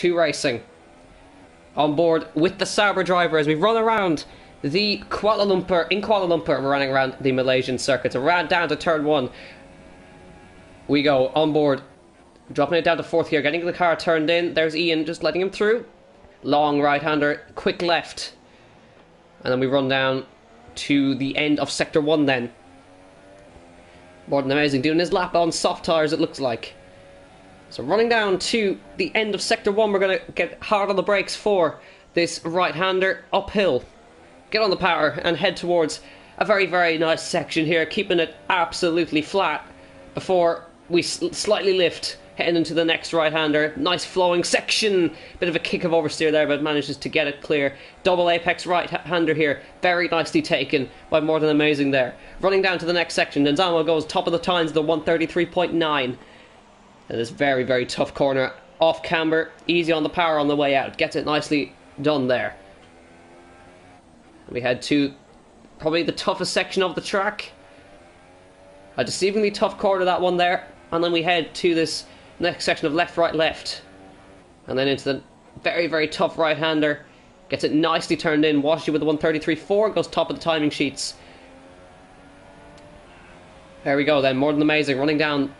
2 racing. On board with the Sauber driver as we run around the in Kuala Lumpur, we're running around the Malaysian circuit. Around down to turn 1. We go on board, dropping it down to 4th here, getting the car turned in. There's Ian just letting him through. Long right-hander, quick left. And then we run down to the end of Sector 1 then. More than amazing, doing his lap on soft tyres it looks like. So running down to the end of Sector 1, we're going to get hard on the brakes for this right-hander uphill. Get on the power and head towards a very, very nice section here, keeping it absolutely flat before we slightly lift, heading into the next right-hander. Nice flowing section. Bit of a kick of oversteer there, but manages to get it clear. Double apex right-hander here. Very nicely taken by More Than Amazing there. Running down to the next section, Denzamo goes top of the tines, the 133.9. And this very, very tough corner. Off camber, easy on the power on the way out. Gets it nicely done there. We head to probably the toughest section of the track. A deceivingly tough corner, that one there. And then we head to this next section of left, right, left. And then into the very, very tough right-hander. Gets it nicely turned in. Washes with the 133.4. Goes top of the timing sheets. There we go then. More Than Amazing. Running down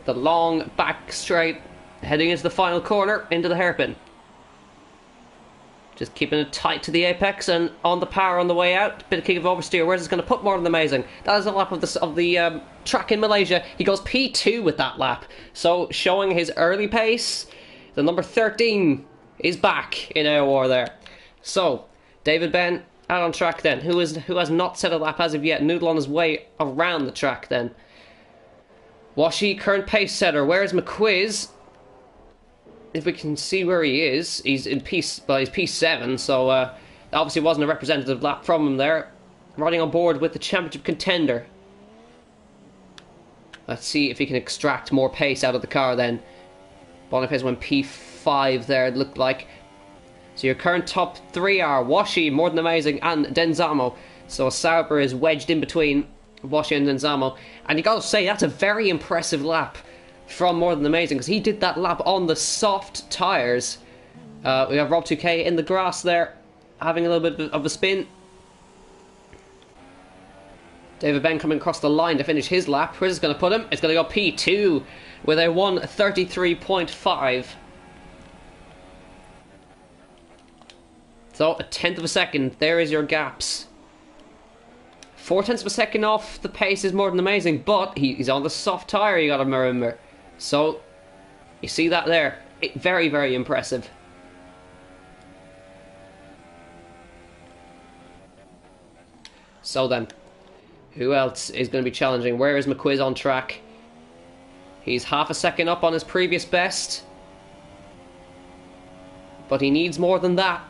the long back straight. Heading into the final corner. Into the hairpin. Just keeping it tight to the apex and on the power on the way out. Bit of kick of oversteer. Where's it going to put More Than Amazing? That is a lap of the track in Malaysia. He goes P2 with that lap. So showing his early pace. The number 13 is back in our war there. So David Ben out on track then. Who has not set a lap as of yet. Noodle on his way around the track then. Washi, current pace setter. Where's McQuiz? If we can see where he is, he's in he's P7, so obviously wasn't a representative lap from him there. Riding on board with the championship contender. Let's see if he can extract more pace out of the car then. Boniface went P5 there, it looked like. So your current top 3 are Washi, More Than Amazing, and Denzamo. So Sauber is wedged in between Washi and Denzamo. And you gotta say, that's a very impressive lap from More Than Amazing, because he did that lap on the soft tyres. We have Rob 2K in the grass there, having a little bit of a spin. David Ben coming across the line to finish his lap. Where's it going to put him? It's going to go P2 with a 133.5. So, a tenth of a second. There is your gaps. 4/10 of a second off the pace is More Than Amazing, but he's on the soft tyre, you got to remember. So, you see that there. Very, very impressive. So then, who else is going to be challenging? Where is McQuiz on track? He's half a second up on his previous best. But he needs more than that.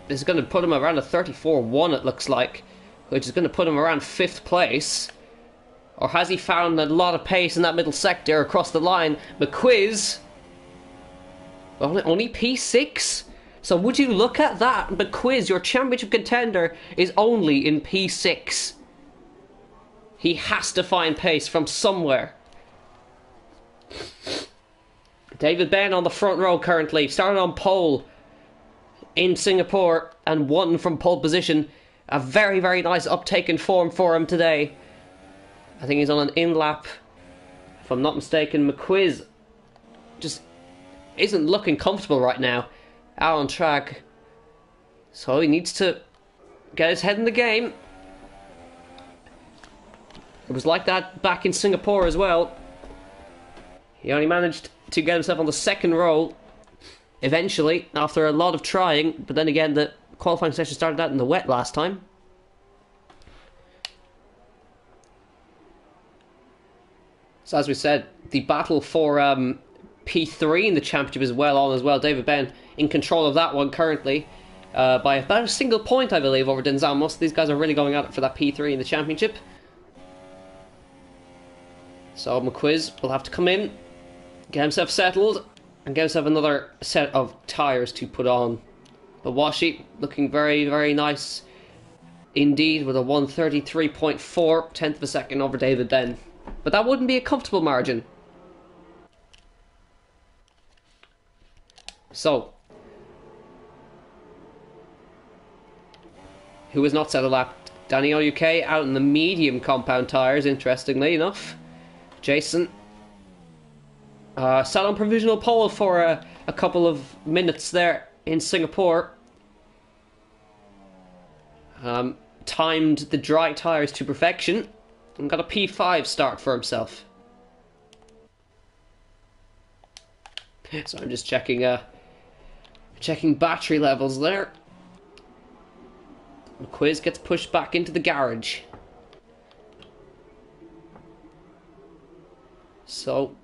This is going to put him around a 34.1 it looks like. Which is going to put him around 5th place. Or has he found a lot of pace in that middle sector across the line? McQuiz, only P6? So would you look at that? McQuiz, your championship contender, is only in P6. He has to find pace from somewhere. David Ben on the front row currently. Started on pole in Singapore and won from pole position. A very, very nice uptake in form for him today. I think he's on an in-lap, if I'm not mistaken. McQuiz just isn't looking comfortable right now, out on track. So he needs to get his head in the game. It was like that back in Singapore as well. He only managed to get himself on the 2nd row, eventually, after a lot of trying. But then again, the qualifying session started out in the wet last time. So as we said, the battle for P3 in the championship is well on as well. David Ben in control of that one currently by about a single point, I believe, over Denzamo. Most of these guys are really going at it for that P3 in the championship. So McQuiz will have to come in, get himself settled, and get himself another set of tyres to put on. But Washi looking very, very nice indeed with a 133.4, tenth of a second over David Ben. But that wouldn't be a comfortable margin. So, who has not set a lap? Danny UK out in the medium compound tyres, interestingly enough. Jason sat on provisional pole for a couple of minutes there in Singapore. Timed the dry tyres to perfection and got a P5 start for himself. So I'm just checking battery levels there. McQuiz gets pushed back into the garage. So,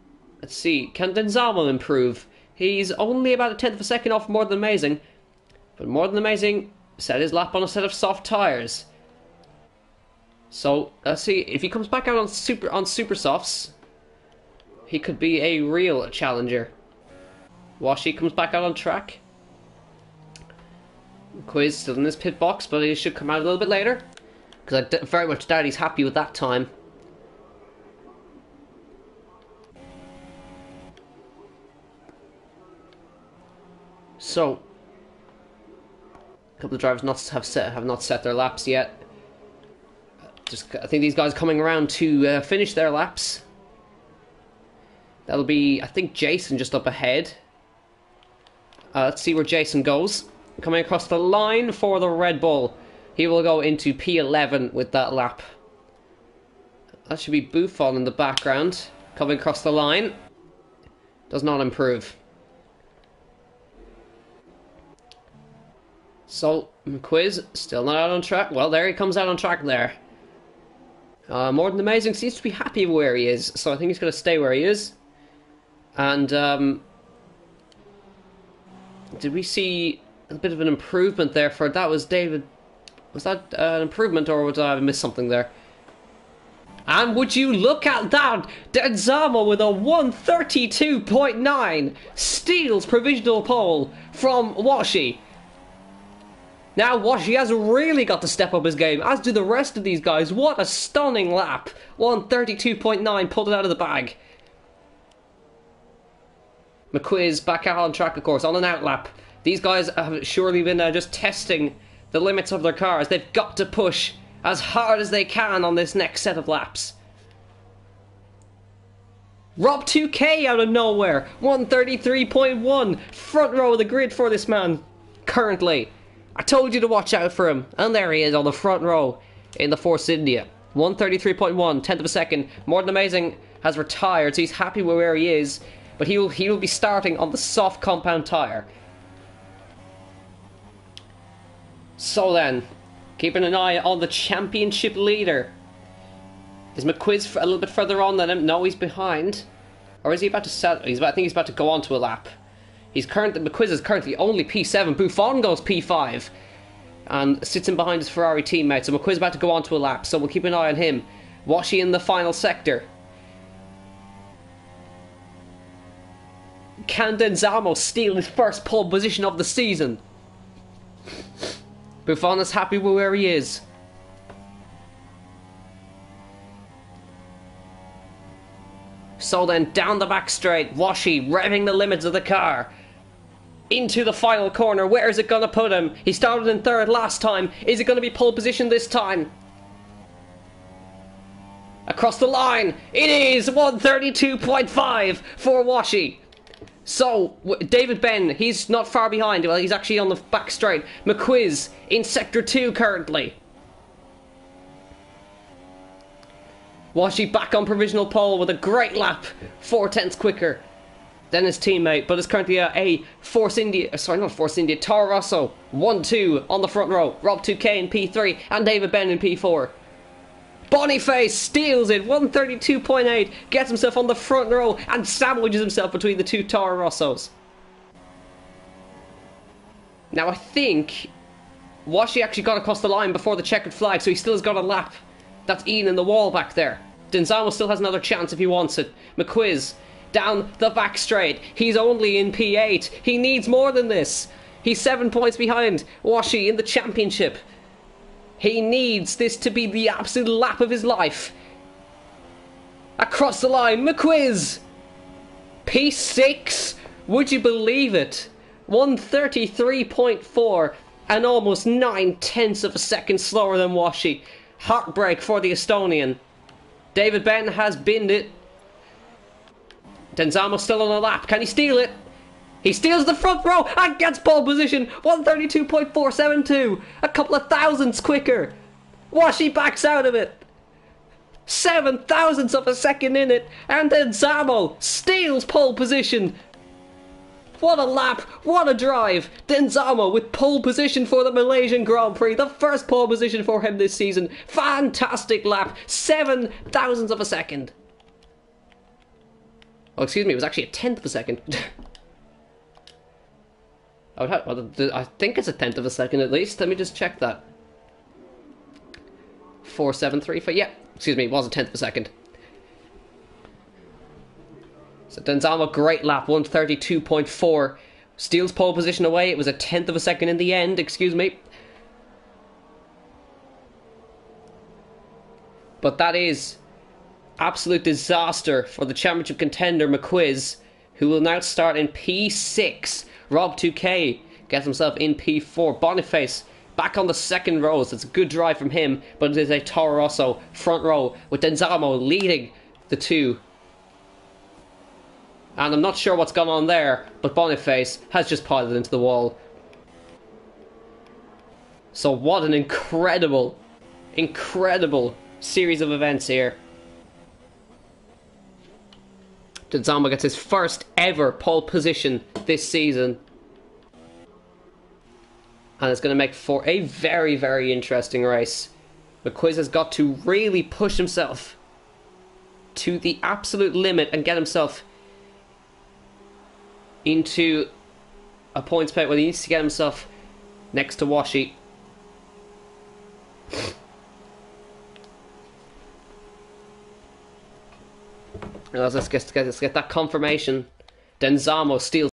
let's see. Can Denzamo improve? He's only about a tenth of a second off More Than Amazing. But More Than Amazing set his lap on a set of soft tyres. So, let's see. If he comes back out on super softs, he could be a real challenger. Washi comes back out on track. Quiz still in his pit box, but he should come out a little bit later, because I very much doubt he's happy with that time. So, a couple of drivers have not set their laps yet. I think these guys are coming around to finish their laps. That'll be, I think, Jason just up ahead. Let's see where Jason goes. Coming across the line for the Red Bull. He will go into P11 with that lap. That should be Buffon in the background. Coming across the line. Does not improve. So, McQuiz still not out on track. Well, there he comes out on track there. More Than Amazing seems to be happy where he is. So I think he's going to stay where he is. And, did we see a bit of an improvement there for that? Was David? Was that an improvement, or did I miss something there? And would you look at that? Denzamo with a 132.9 steals provisional pole from Washi. Now Washi has really got to step up his game, as do the rest of these guys. What a stunning lap. 132.9, pulled it out of the bag. McQuiz back out on track, of course, on an out lap. These guys have surely been just testing the limits of their cars. They've got to push as hard as they can on this next set of laps. Rob 2K out of nowhere. 133.1. Front row of the grid for this man. Currently. I told you to watch out for him. And there he is on the front row in the Force India. 133.1. Tenth of a second. More Than Amazing has retired, so he's happy with where he is. But he will be starting on the soft compound tyre. So then, keeping an eye on the championship leader. Is McQuiz a little bit further on than him? No, he's behind. Or is he about to set? I think he's about to go on to a lap. McQuiz is currently only P7. Buffon goes P5. And sits in behind his Ferrari teammate. So McQuiz is about to go on to a lap. So we'll keep an eye on him. Washi in the final sector. Can Denzamo steal his first pole position of the season? Buffon is happy with where he is. So then, down the back straight, Washi revving the limits of the car. Into the final corner. Where is it going to put him? He started in third last time. Is it going to be pole position this time? Across the line. It is 132.5 for Washi. So, David Ben, he's not far behind. Well, he's actually on the back straight. McQuiz in Sector 2 currently. Washi back on provisional pole with a great lap. 4/10 quicker than his teammate. But it's currently a Force India, sorry, not Force India, Toro Rosso. 1-2 on the front row. Rob 2K in P3 and David Ben in P4. Boniface steals it, 132.8, gets himself on the front row and sandwiches himself between the two Toro Rossos. Now I think Washi actually got across the line before the checkered flag, so he still has got a lap. That's Ian in the wall back there. Denzamo still has another chance if he wants it. McQuiz down the back straight. He's only in P8. He needs more than this. He's 7 points behind Washi in the championship. He needs this to be the absolute lap of his life. Across the line, McQuiz! P6! Would you believe it? 1:33.4 and almost 9/10 of a second slower than Washi. Heartbreak for the Estonian. David Ben has binned it. Denzamo still on a lap. Can he steal it? He steals the front row and gets pole position. 1:32.472. A couple of thousandths quicker. Washi backs out of it. 7 thousandths of a second in it. And Denzamo steals pole position. What a lap, what a drive. Denzamo with pole position for the Malaysian Grand Prix. The first pole position for him this season. Fantastic lap. 7 thousandths of a second. Oh, excuse me, it was actually a tenth of a second. I think it's a tenth of a second at least. Let me just check that. 4:735. Yeah, excuse me, it was a tenth of a second. So Denzamo, great lap, 1:32.4. Steals pole position away. It was a tenth of a second in the end, excuse me. But that is absolute disaster for the championship contender McQuiz, who will now start in P6. Rob 2K gets himself in P4. Boniface back on the second row, so it's a good drive from him, but it is a Toro Rosso front row with Denzamo leading the two. And I'm not sure what's gone on there, but Boniface has just piloted into the wall. So what an incredible, incredible series of events here. Denzamo gets his first ever pole position this season. And it's going to make for a very, very interesting race. McQuiz has got to really push himself to the absolute limit and get himself into a points pay where he needs to get himself next to Washi. Let's get that confirmation. Denzamo steals